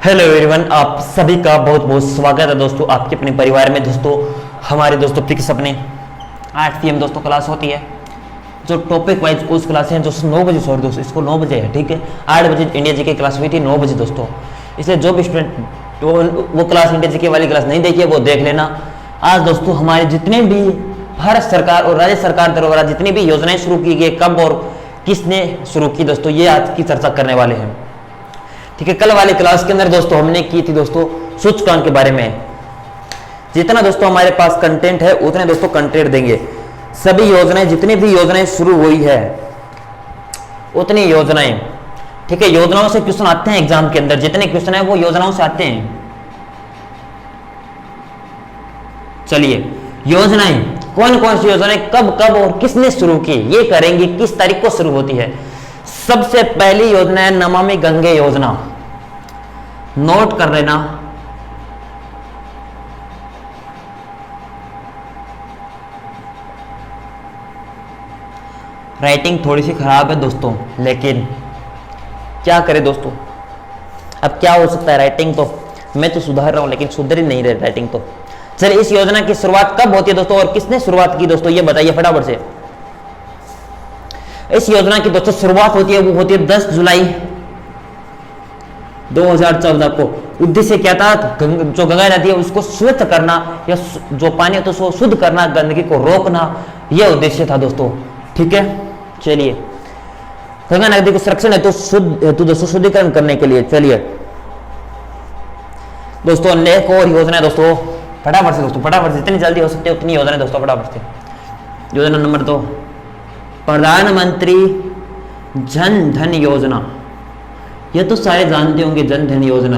Hello everyone, आप सभी का बहुत बहुत स्वागत है दोस्तों आपके अपने परिवार में। दोस्तों हमारे दोस्तों फिक्स अपने 8 PM दोस्तों क्लास होती है, जो टॉपिक वाइज कोर्स क्लास है, जो 9 बजे, सॉरी दोस्तों इसको 9 बजे है, ठीक है। 8 बजे इंडिया जीके क्लास हुई थी, 9 बजे दोस्तों। इसलिए जो भी स्टूडेंट वो क्लास इंडिया जीके वाली क्लास नहीं देखी है वो देख लेना। आज दोस्तों हमारे जितने भी भारत सरकार और राज्य सरकार द्वारा जितनी भी योजनाएं शुरू की गई, कब और किसने शुरू की दोस्तों, ये आज की चर्चा करने वाले हैं, ठीक है। कल वाली क्लास के अंदर दोस्तों हमने की थी दोस्तों सूचकांक के बारे में। जितना दोस्तों हमारे पास कंटेंट है उतने दोस्तों कंटेंट देंगे। सभी योजनाएं, जितनी भी योजनाएं शुरू हुई है उतनी योजनाएं, ठीक है। योजनाओं से क्वेश्चन आते हैं एग्जाम के अंदर, जितने क्वेश्चन है वो योजनाओं से आते हैं। चलिए, योजनाएं कौन कौन सी योजनाएं कब कब और किसने शुरू की ये करेंगे, किस तारीख को शुरू होती है। सबसे पहली योजना है नमामि गंगे योजना, नोट कर लेना। राइटिंग थोड़ी सी खराब है दोस्तों, लेकिन क्या करें दोस्तों, अब क्या हो सकता है। राइटिंग तो मैं तो सुधार रहा हूं, लेकिन सुधर ही नहीं रही राइटिंग तो। चलिए, इस योजना की शुरुआत कब होती है दोस्तों और किसने शुरुआत की दोस्तों, ये बताइए फटाफट से। इस योजना की दोस्तों शुरुआत होती है, वो होती है 10 जुलाई 2014 को। उद्देश्य क्या था, जो गंगा नदी है उसको स्वच्छ करना, या जो पानी है तो उसको शुद्ध करना, गंदगी को रोकना, यह उद्देश्य था दोस्तों, ठीक है। चलिए, गंगा नदी को संरक्षण है तो दोस्तों शुद्धिकरण करने के लिए। चलिए दोस्तों, एक और योजना है दोस्तों, फटाफट से दोस्तों, फटाफट से, जितनी जल्दी हो सकती है उतनी योजना दोस्तों, फटाफट से। योजना नंबर 2, प्रधानमंत्री जन धन योजना। ये तो सारे जानते होंगे, जन धन योजना।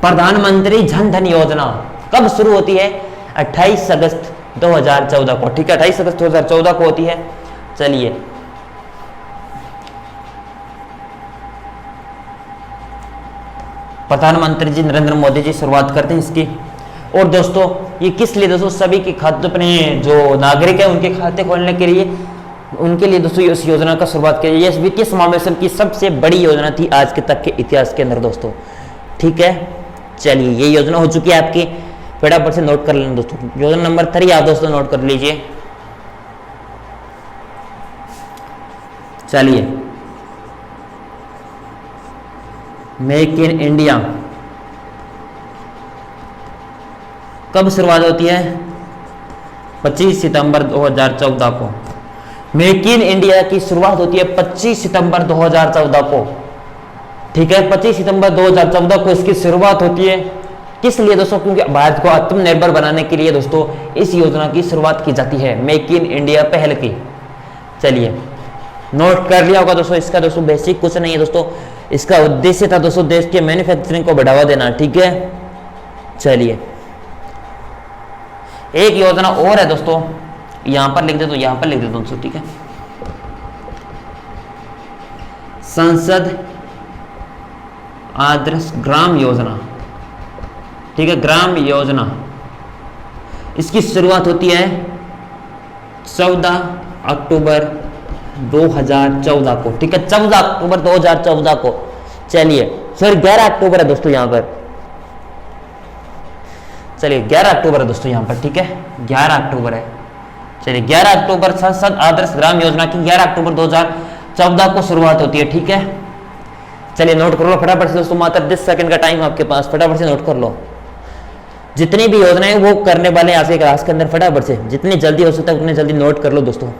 प्रधानमंत्री जन धन योजना कब शुरू होती है, 28 अगस्त 2014 को, ठीक है। 28 अगस्त 2014 को होती है। चलिए, प्रधानमंत्री जी नरेंद्र मोदी जी शुरुआत करते हैं इसकी। और दोस्तों ये किस लिए दोस्तों, सभी के खाते, अपने जो नागरिक है उनके खाते खोलने के लिए, उनके लिए दोस्तों इस योजना का शुरुआत की। ये वित्तीय समावेशन की सबसे बड़ी योजना थी आज के तक के इतिहास के अंदर दोस्तों, ठीक है। चलिए, ये योजना हो चुकी है आपकी, फटाफट से नोट कर लेना दोस्तों। योजना नंबर 3 आप दोस्तों नोट कर लीजिए। चलिए, मेक इन इंडिया कब शुरुआत होती है, 25 सितंबर 2014 को। मेक इन इंडिया की शुरुआत होती है 25 सितंबर 2014 को, ठीक है। 25 सितंबर 2014 को इसकी शुरुआत होती है। किस लिए दोस्तों, क्योंकि भारत को आत्मनिर्भर बनाने के लिए दोस्तों इस योजना की शुरुआत की जाती है, मेक इन इंडिया पहल की। चलिए, नोट कर लिया होगा दोस्तों। इसका दोस्तों बेसिक कुछ नहीं है दोस्तों, इसका उद्देश्य था दोस्तों देश के मैन्युफैक्चरिंग को बढ़ावा देना, ठीक है। चलिए, एक योजना और है दोस्तों, यहां पर लिख दे तो यहां पर लिख दे दोस्तों, ठीक है। संसद आदर्श ग्राम योजना, ठीक है, ग्राम योजना। इसकी शुरुआत होती है 14 अक्टूबर 2014 को, ठीक है। 14 अक्टूबर 2014 को। चलिए, सॉरी 11 अक्टूबर है दोस्तों यहां पर। चलिए, 11 अक्टूबर है दोस्तों यहां पर, ठीक है, 11 अक्टूबर है। चलिए, 11 अक्टूबर संसद आदर्श ग्राम योजना की 11 अक्टूबर 2014 को शुरुआत होती है, ठीक है। चलिए, नोट कर लो फटाफट से दोस्तों, मात्र 10 सेकंड का टाइम आपके पास, फटाफट से नोट कर लो। जितनी भी योजनाएं वो करने वाले आज के क्लास के अंदर, फटाफट से जितनी जल्दी हो सकता है उतनी जल्दी नोट कर लो दोस्तों।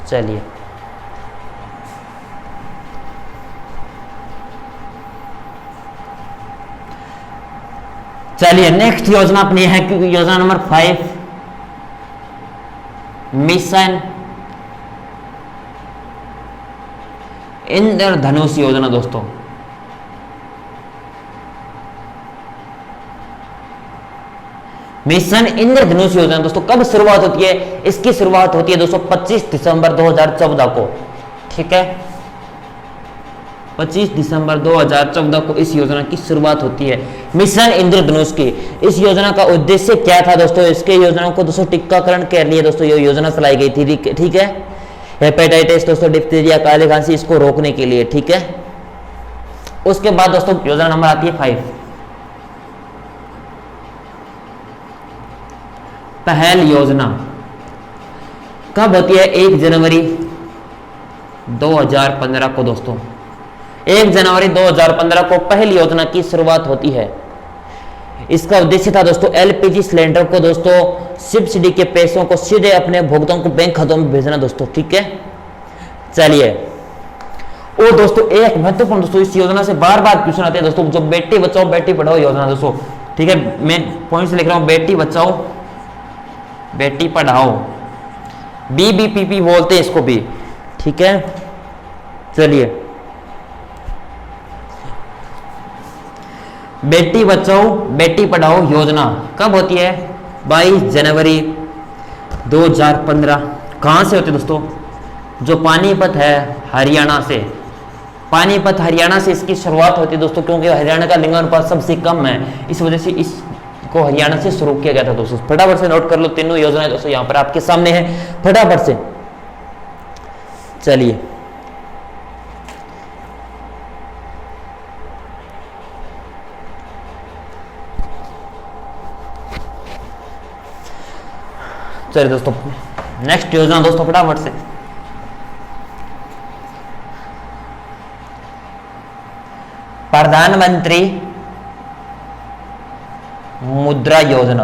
चलिए, चलिए नेक्स्ट योजना अपनी है योजना नंबर 5, मिशन इंद्रधनुष योजना दोस्तों। मिशन इंद्रधनुष योजना दोस्तों कब शुरुआत होती है, इसकी शुरुआत होती है दोस्तों 25 दिसंबर 2014 को, ठीक है। 25 दिसंबर 2014 को इस योजना की शुरुआत होती है, मिशन इंद्रधनुष की। इस योजना का उद्देश्य क्या था दोस्तों, इसके योजनाओं को दोस्तों टीकाकरण के लिए दोस्तों ये योजना चलाई गई थी, ठीक है। हेपेटाइटिस दोस्तों, डिप्थीरिया, काले खांसी, इसको रोकने के लिए, ठीक है। उसके बाद दोस्तों योजना नंबर आती है 5, पहल योजना। कब होती है? 1 जनवरी 2015 को दोस्तों, 1 जनवरी 2015 को पहल योजना की शुरुआत होती है। इसका उद्देश्य था दोस्तों एलपीजी सिलेंडर को दोस्तों सब्सिडी के पैसों को सीधे अपने उपभोक्ताओं को बैंक खातों में भेजना दोस्तों, ठीक है। चलिए, और दोस्तों एक महत्वपूर्ण दोस्तों इस योजना से बार बार क्वेश्चन आते हैं दोस्तों, जो बेटी बचाओ बेटी पढ़ाओ योजना दोस्तों, ठीक है। मैं पॉइंट से लिख रहा हूं, बेटी बचाओ बेटी पढ़ाओ, बीबीपीपी बोलते हैं इसको भी, ठीक है। चलिए, बेटी बचाओ बेटी पढ़ाओ योजना कब होती है? 22 जनवरी 2015। कहां से होती है दोस्तों? जो पानीपत है हरियाणा से, पानीपत हरियाणा से इसकी शुरुआत होती है दोस्तों, क्योंकि हरियाणा का लिंगानुपात सबसे कम है, इस वजह से इसको हरियाणा से शुरू किया गया था दोस्तों। फटाफट से नोट कर लो, तीनों योजनाएं दोस्तों यहां पर आपके सामने है, फटाफट से। चलिए, चलिए दोस्तों, नेक्स्ट योजना दोस्तों फटाफट से, प्रधानमंत्री मुद्रा योजना।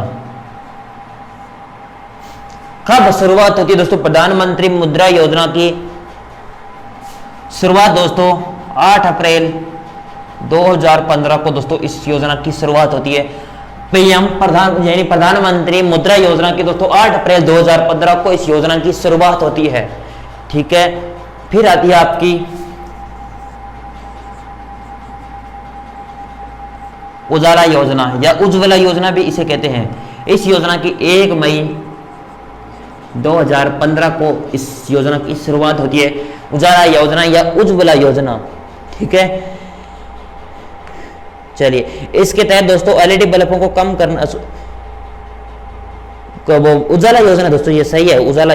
कब शुरुआत होती है दोस्तों? प्रधानमंत्री मुद्रा योजना की शुरुआत दोस्तों 8 अप्रैल 2015 को दोस्तों इस योजना की शुरुआत होती है। पीएम यानी प्रधानमंत्री मुद्रा योजना की दोस्तों 8 अप्रैल 2015 को इस योजना की शुरुआत होती है, ठीक है। फिर आती है आपकी उजाला योजना या उज्ज्वला योजना भी इसे कहते हैं। इस योजना की 1 मई 2015 को इस योजना की शुरुआत होती है, उजाला योजना या उज्ज्वला योजना, ठीक है। चलिए, इसके तहत दोस्तों एलईडी बल्बों को कम करना, वो उजाला योजना दोस्तों ये सही है, उजाला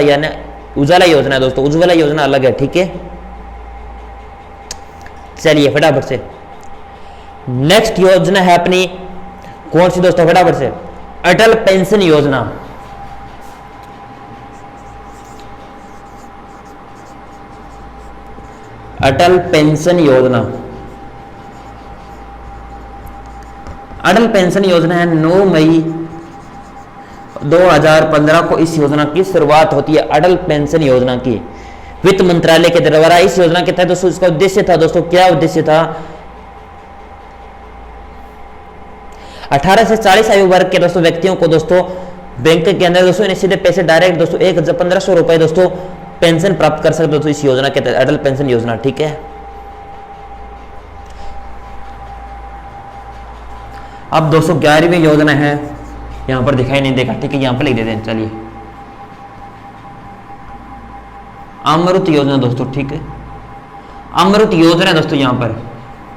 योजना दोस्तों, उज्ज्वला योजना अलग है, ठीक है। चलिए फटाफट से, नेक्स्ट योजना है अपनी कौन सी दोस्तों? फटाफट से, अटल पेंशन योजना। अटल पेंशन योजना, अटल पेंशन योजना है 9 मई 2015 को इस योजना की शुरुआत होती है। अटल पेंशन योजना की वित्त मंत्रालय के द्वारा इस योजना के तहत दोस्तों इसका उद्देश्य था दोस्तों, क्या उद्देश्य था? 18 से 40 आयु वर्ग के दोस्तों व्यक्तियों को दोस्तों बैंक के अंदर दोस्तों सीधे पैसे डायरेक्ट दोस्तों 1500 रुपए दोस्तों पेंशन प्राप्त कर सकते दोस्तों इस योजना के तहत, अटल पेंशन योजना, ठीक है। अब दोस्तों 11वीं योजना है, यहां पर दिखाई नहीं देगा, ठीक है, यहां पर लिख देते हैं। चलिए, अमृत योजना दोस्तों, ठीक है। अमृत योजना दोस्तों यहां पर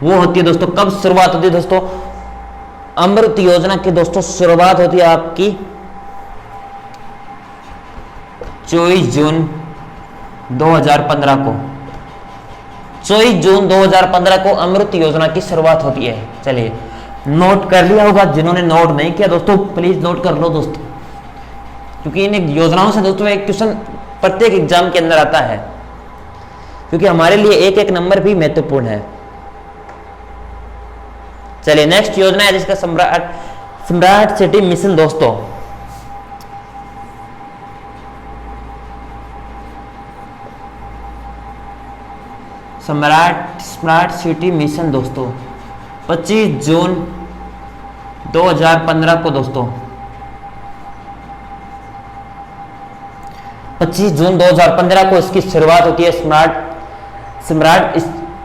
वो होती है दोस्तों, कब शुरुआत होती है दोस्तों? अमृत योजना की दोस्तों शुरुआत होती है आपकी 24 जून 2015 को, 24 जून 2015 को अमृत योजना की शुरुआत होती है। चलिए, नोट कर लिया होगा, जिन्होंने नोट नहीं किया दोस्तों प्लीज नोट कर लो दोस्तों, क्योंकि इन योजनाओं से दोस्तों एक क्वेश्चन प्रत्येक एग्जाम के अंदर आता है, क्योंकि हमारे लिए एक एक नंबर भी महत्वपूर्ण है। चलिए, नेक्स्ट योजना है जिसका सम्राट सिटी मिशन दोस्तों। स्मार्ट सिटी मिशन दोस्तों 25 जून 2015 को दोस्तों, 25 जून 2015 को इसकी शुरुआत होती है। स्मार्ट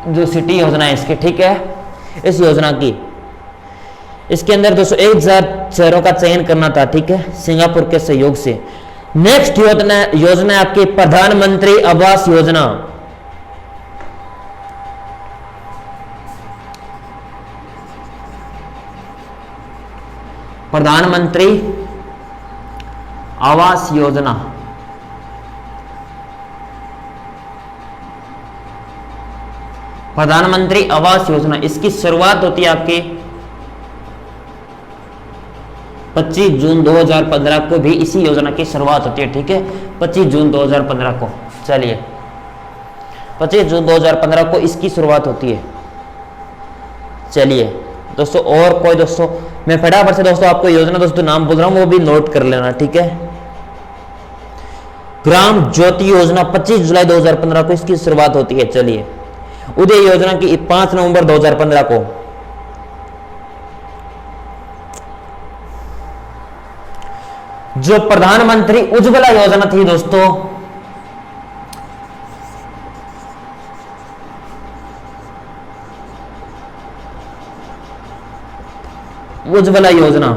जो सिटी योजना है इसकी, ठीक है, इस योजना की इसके अंदर दोस्तों 1000 शहरों का चयन करना था, ठीक है, सिंगापुर के सहयोग से। नेक्स्ट योजना आपकी प्रधानमंत्री आवास योजना। प्रधानमंत्री आवास योजना प्रधानमंत्री आवास योजना, इसकी शुरुआत होती है आपके 25 जून 2015 को भी इसी योजना की शुरुआत होती है। ठीक है, 25 जून 2015 को, चलिए 25 जून 2015 को इसकी शुरुआत होती है। चलिए दोस्तों, और कोई दोस्तों, मैं फटाफट से दोस्तों आपको योजना दोस्तों नाम बोल रहा हूं, वो भी नोट कर लेना। ठीक है, ग्राम ज्योति योजना 25 जुलाई 2015 को इसकी शुरुआत होती है। चलिए, उदय योजना की 5 नवंबर 2015 को, जो प्रधानमंत्री उज्ज्वला योजना थी दोस्तों, उज्ज्वला योजना,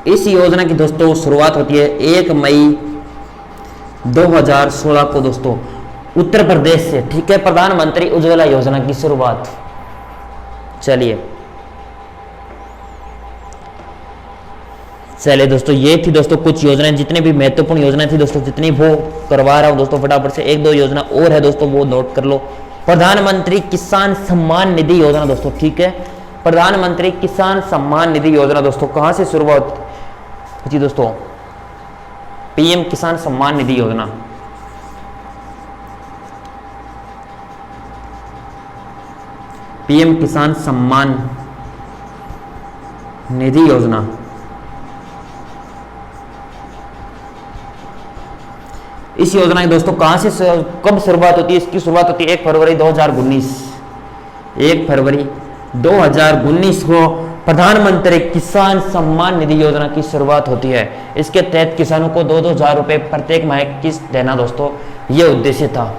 इस योजना की दोस्तों शुरुआत होती है 1 मई 2016 को दोस्तों उत्तर प्रदेश से। ठीक है, प्रधानमंत्री उज्ज्वला योजना की शुरुआत। चलिए दोस्तों, ये थी दोस्तों कुछ योजनाएं, जितने भी महत्वपूर्ण योजनाएं थी दोस्तों, जितनी वो करवा रहा हूं दोस्तों फटाफट से। 1-2 योजना और है दोस्तों, वो नोट कर लो। प्रधानमंत्री किसान सम्मान निधि योजना दोस्तों, ठीक है, प्रधानमंत्री किसान सम्मान निधि योजना दोस्तों कहां से शुरुआत हुई दोस्तों? पीएम किसान सम्मान निधि योजना, पीएम किसान सम्मान निधि योजना, इस योजना की दोस्तों कहां से कब शुरुआत होती है? इसकी शुरुआत होती है 1 फरवरी 2019। 1 फरवरी 2019 को प्रधानमंत्री किसान सम्मान निधि योजना की शुरुआत होती है। इसके तहत किसानों को 2-2 हजार रुपए प्रत्येक माह किस्त देना दोस्तों, यह उद्देश्य था।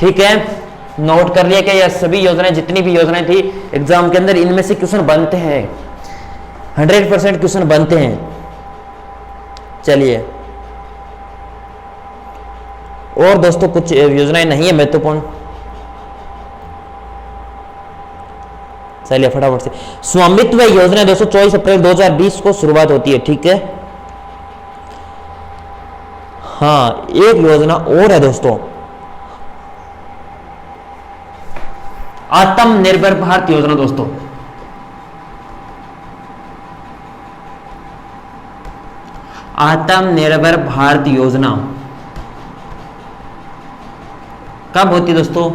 ठीक है, नोट कर लिया क्या? यह सभी योजनाएं, जितनी भी योजनाएं थी एग्जाम के अंदर, इनमें से क्वेश्चन बनते हैं, 100% क्वेश्चन बनते हैं। चलिए, और दोस्तों कुछ योजनाएं नहीं है महत्वपूर्ण। चलिए फटाफट से, स्वामित्व योजना दोस्तों 24 अप्रैल 2020 को शुरुआत होती है। ठीक है, हाँ एक योजना और है दोस्तों, आत्मनिर्भर भारत योजना दोस्तों। आत्मनिर्भर भारत योजना कब होती है दोस्तों?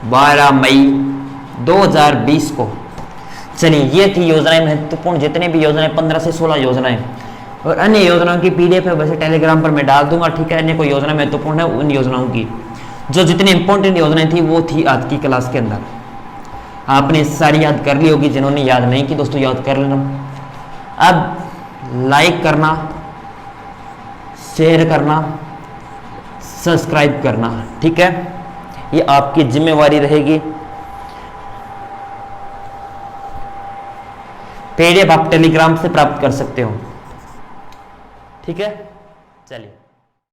12 मई 2020 को। चलिए, ये थी योजनाएं महत्वपूर्ण, जितने भी योजनाएं 15 से 16 योजनाएं, और अन्य योजनाओं की पीडीएफ है वैसे टेलीग्राम पर मैं डाल दूंगा। ठीक है, अन्य कोई योजना महत्वपूर्ण है उन योजनाओं की, जो जितनी इंपॉर्टेंट योजनाएं थी वो थी आज की क्लास के अंदर। आपने सारी याद कर ली होगी, जिन्होंने याद नहीं की दोस्तों याद कर लेना। अब लाइक करना, शेयर करना, सब्सक्राइब करना। ठीक है, ये आपकी जिम्मेवारी रहेगी। पीडीएफ आप टेलीग्राम से प्राप्त कर सकते हो। ठीक है, चलिए।